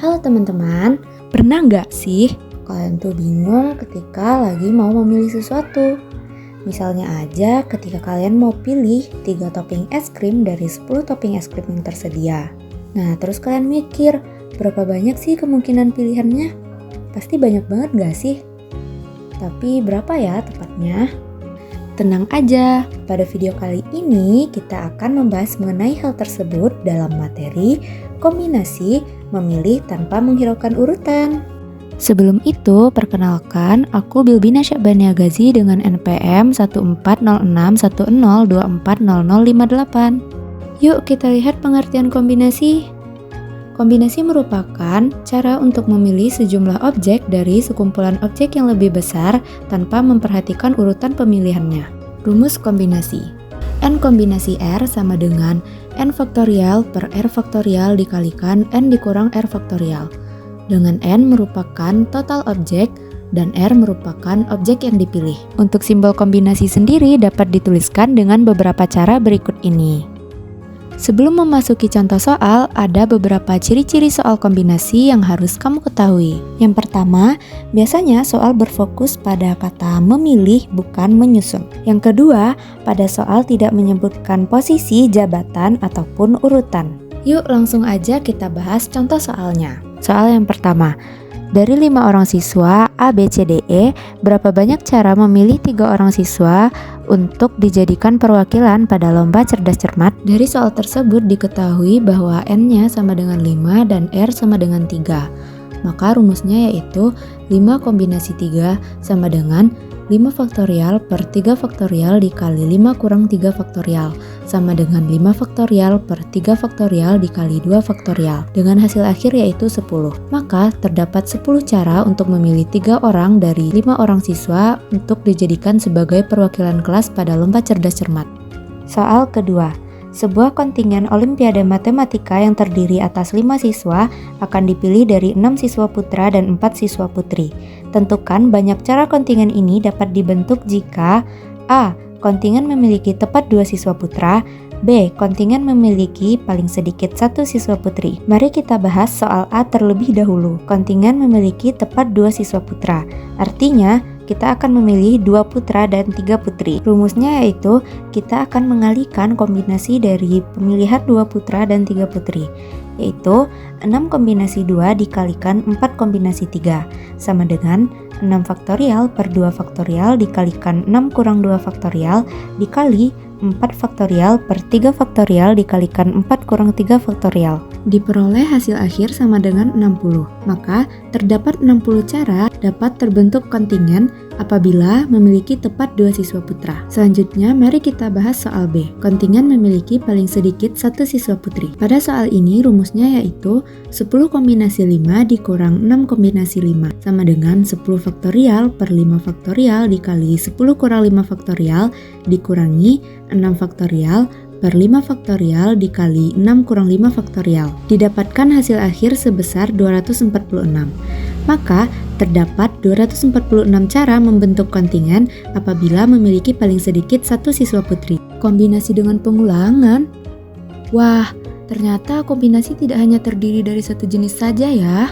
Halo teman-teman, pernah nggak sih kalian tuh bingung ketika lagi mau memilih sesuatu? Misalnya aja ketika kalian mau pilih 3 topping es krim dari 10 topping es krim yang tersedia. Nah terus kalian mikir, berapa banyak sih kemungkinan pilihannya? Pasti banyak banget nggak sih? Tapi berapa ya tepatnya? Tenang aja, pada video kali ini kita akan membahas mengenai hal tersebut dalam materi kombinasi memilih tanpa menghiraukan urutan. Sebelum itu, perkenalkan, aku Bilbina Syakbania Gazi dengan NPM 140610240058. Yuk kita lihat pengertian kombinasi. Kombinasi merupakan cara untuk memilih sejumlah objek dari sekumpulan objek yang lebih besar tanpa memperhatikan urutan pemilihannya. Rumus kombinasi. N kombinasi R sama dengan N faktorial per R faktorial dikalikan N dikurang R faktorial. Dengan N merupakan total objek dan R merupakan objek yang dipilih. Untuk simbol kombinasi sendiri dapat dituliskan dengan beberapa cara berikut ini. Sebelum memasuki contoh soal, ada beberapa ciri-ciri soal kombinasi yang harus kamu ketahui. Yang pertama, biasanya soal berfokus pada kata memilih bukan menyusun. Yang kedua, pada soal tidak menyebutkan posisi, jabatan, ataupun urutan. Yuk langsung aja kita bahas contoh soalnya. Soal yang pertama, dari 5 orang siswa A, B, C, D, E, berapa banyak cara memilih 3 orang siswa untuk dijadikan perwakilan pada lomba cerdas cermat? Dari soal tersebut diketahui bahwa N-nya sama dengan 5 dan R sama dengan 3. Maka rumusnya yaitu 5 kombinasi 3 sama dengan 5 faktorial per 3 faktorial dikali 5 kurang 3 faktorial sama dengan 5 faktorial per 3 faktorial dikali 2 faktorial dengan hasil akhir yaitu 10. Maka terdapat 10 cara untuk memilih 3 orang dari 5 orang siswa untuk dijadikan sebagai perwakilan kelas pada lomba cerdas cermat. Soal kedua, sebuah kontingen Olimpiade Matematika yang terdiri atas 5 siswa akan dipilih dari 6 siswa putra dan 4 siswa putri. Tentukan banyak cara kontingen ini dapat dibentuk jika A. Kontingen memiliki tepat 2 siswa putra, B. Kontingen memiliki paling sedikit 1 siswa putri. Mari kita bahas soal A terlebih dahulu. Kontingen memiliki tepat 2 siswa putra. Artinya, kita akan memilih 2 putra dan 3 putri. Rumusnya yaitu kita akan mengalihkan kombinasi dari pemilihan 2 putra dan 3 putri, yaitu 6 kombinasi 2 dikalikan 4 kombinasi 3 sama dengan 6 faktorial per 2 faktorial dikalikan 6 kurang 2 faktorial dikali 4 faktorial per 3 faktorial dikalikan 4 kurang 3 faktorial. Diperoleh hasil akhir sama dengan 60. Maka terdapat 60 cara dapat terbentuk kontingen apabila memiliki tepat 2 siswa putra. Selanjutnya mari kita bahas soal B. Kontingen memiliki paling sedikit 1 siswa putri. Pada soal ini rumusnya yaitu 10 kombinasi 5 dikurang 6 kombinasi 5 sama dengan 10 faktorial per 5 faktorial dikali 10 kurang 5 faktorial dikurangi 6 faktorial per 5 faktorial dikali 6 kurang 5 faktorial. Didapatkan hasil akhir sebesar 246. Maka terdapat 246 cara membentuk kontingen apabila memiliki paling sedikit 1 siswa putri. Kombinasi dengan pengulangan? Wah, ternyata kombinasi tidak hanya terdiri dari satu jenis saja ya.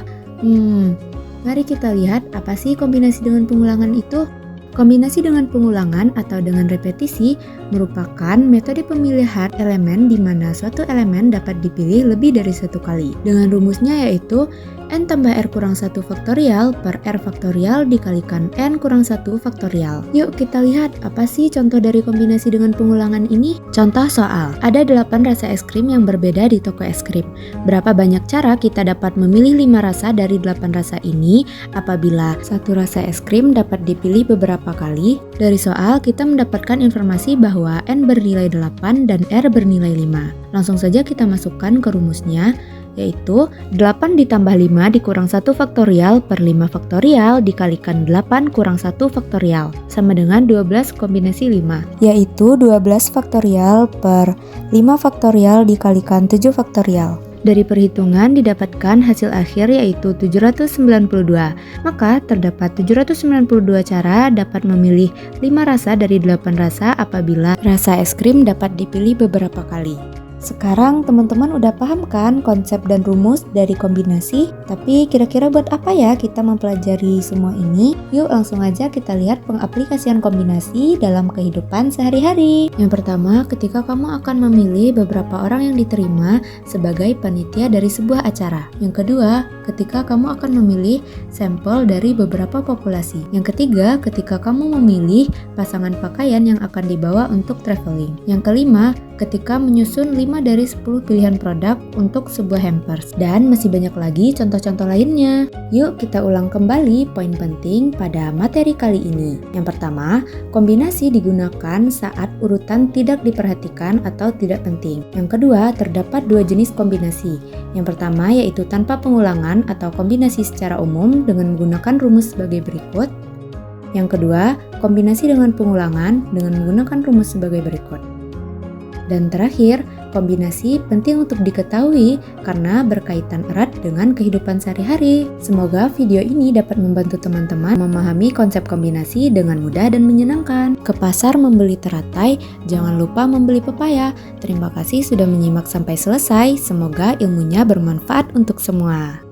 Mari kita lihat apa sih kombinasi dengan pengulangan itu? Kombinasi dengan pengulangan atau dengan repetisi merupakan metode pemilihan elemen di mana suatu elemen dapat dipilih lebih dari satu kali. Dengan rumusnya yaitu N tambah R kurang 1 faktorial per R faktorial dikalikan N kurang 1 faktorial. Yuk kita lihat apa sih contoh dari kombinasi dengan pengulangan ini? Contoh soal, ada 8 rasa es krim yang berbeda di toko es krim. Berapa banyak cara kita dapat memilih 5 rasa dari 8 rasa ini apabila satu rasa es krim dapat dipilih beberapa kali? Dari soal kita mendapatkan informasi bahwa N bernilai 8 dan R bernilai 5. Langsung saja kita masukkan ke rumusnya, yaitu 8 ditambah 5 dikurang 1 faktorial per 5 faktorial dikalikan 8 kurang 1 faktorial sama dengan 12 kombinasi 5, yaitu 12 faktorial per 5 faktorial dikalikan 7 faktorial. Dari perhitungan didapatkan hasil akhir yaitu 792. Maka terdapat 792 cara dapat memilih 5 rasa dari 8 rasa apabila rasa es krim dapat dipilih beberapa kali. Sekarang teman-teman udah paham kan konsep dan rumus dari kombinasi? Tapi kira-kira buat apa ya kita mempelajari semua ini? Yuk langsung aja kita lihat pengaplikasian kombinasi dalam kehidupan sehari-hari. Yang pertama, ketika kamu akan memilih beberapa orang yang diterima sebagai panitia dari sebuah acara. Yang kedua, ketika kamu akan memilih sampel dari beberapa populasi. Yang ketiga, ketika kamu memilih pasangan pakaian yang akan dibawa untuk traveling. Yang kelima, ketika menyusun 5 dari 10 pilihan produk untuk sebuah hampers. Dan masih banyak lagi contoh-contoh lainnya. Yuk kita ulang kembali poin penting pada materi kali ini. Yang pertama, kombinasi digunakan saat urutan tidak diperhatikan atau tidak penting. Yang kedua, terdapat dua jenis kombinasi. Yang pertama yaitu tanpa pengulangan atau kombinasi secara umum dengan menggunakan rumus sebagai berikut. Yang kedua, kombinasi dengan pengulangan dengan menggunakan rumus sebagai berikut. Dan terakhir, kombinasi penting untuk diketahui karena berkaitan erat dengan kehidupan sehari-hari. Semoga video ini dapat membantu teman-teman memahami konsep kombinasi dengan mudah dan menyenangkan. Ke pasar membeli teratai, jangan lupa membeli pepaya. Terima kasih sudah menyimak sampai selesai. Semoga ilmunya bermanfaat untuk semua.